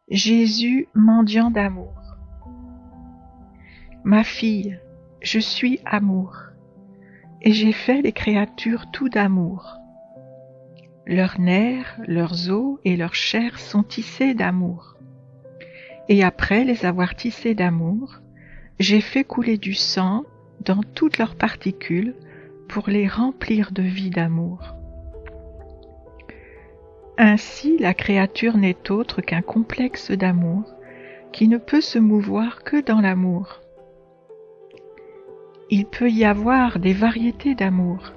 Jésus, mendiant d'amour. Ma fille, je suis amour, et j'ai fait les créatures tout d'amour. Leurs nerfs, leurs os et leur chair sont tissés d'amour. Et après les avoir tissés d'amour, j'ai fait couler du sang dans toutes leurs particules pour les remplir de vie d'amour. Ainsi, la créature n'est autre qu'un complexe d'amour qui ne peut se mouvoir que dans l'amour. Il peut y avoir des variétés d'amour,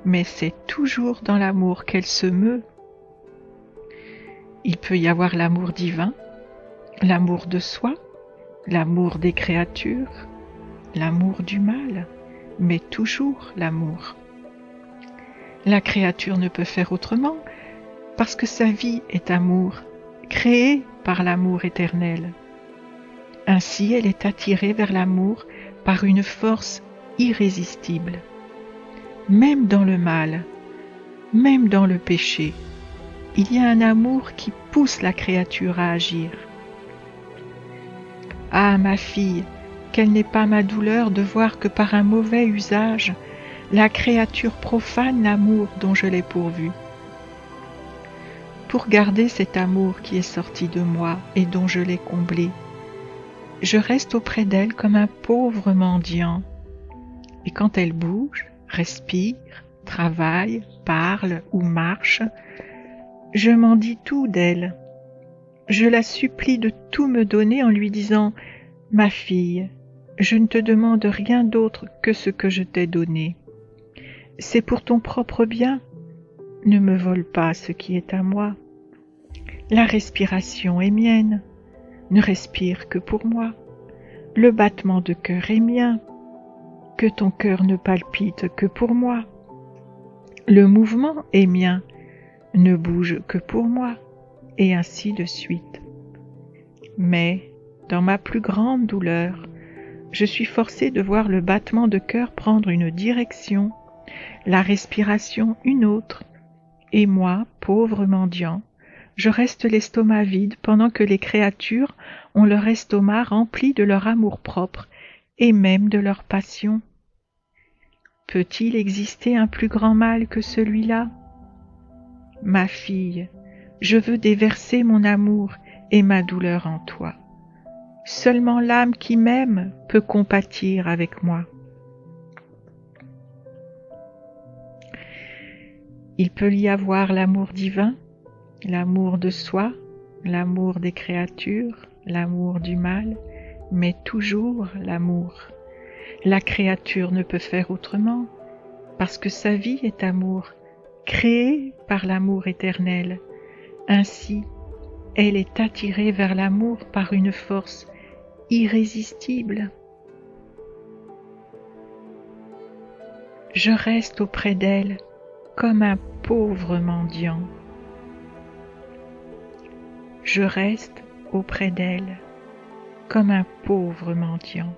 mais c'est toujours dans l'amour qu'elle se meut. Il peut y avoir l'amour divin, l'amour de soi, l'amour des créatures, l'amour du mal, mais toujours l'amour. La créature ne peut faire autrement, parce que sa vie est amour, créée par l'amour éternel. Ainsi, elle est attirée vers l'amour par une force irrésistible. Même dans le mal, même dans le péché, il y a un amour qui pousse la créature à agir. Ah, ma fille, quelle n'est pas ma douleur de voir que par un mauvais usage, la créature profane l'amour dont je l'ai pourvue. Pour garder cet amour qui est sorti de moi et dont je l'ai comblé, je reste auprès d'elle comme un pauvre mendiant. Et quand elle bouge, respire, travaille, parle ou marche, je m'en dis tout d'elle. Je la supplie de tout me donner en lui disant « Ma fille, je ne te demande rien d'autre que ce que je t'ai donné. C'est pour ton propre bien. Ne me vole pas ce qui est à moi. La respiration est mienne. Ne respire que pour moi. Le battement de cœur est mien. Que ton cœur ne palpite que pour moi. Le mouvement est mien. Ne bouge que pour moi. Et ainsi de suite. Mais, dans ma plus grande douleur, je suis forcée de voir le battement de cœur prendre une direction, la respiration une autre, et moi, pauvre mendiant, je reste l'estomac vide pendant que les créatures ont leur estomac rempli de leur amour-propre et même de leur passion. Peut-il exister un plus grand mal que celui-là? Ma fille, je veux déverser mon amour et ma douleur en toi. Seulement l'âme qui m'aime peut compatir avec moi. Il peut y avoir l'amour divin, l'amour de soi, l'amour des créatures, l'amour du mal, mais toujours l'amour. La créature ne peut faire autrement, parce que sa vie est amour, créée par l'amour éternel. Ainsi, elle est attirée vers l'amour par une force irrésistible. Je reste auprès d'elle comme un pauvre mendiant. Je reste auprès d'elle comme un pauvre mendiant.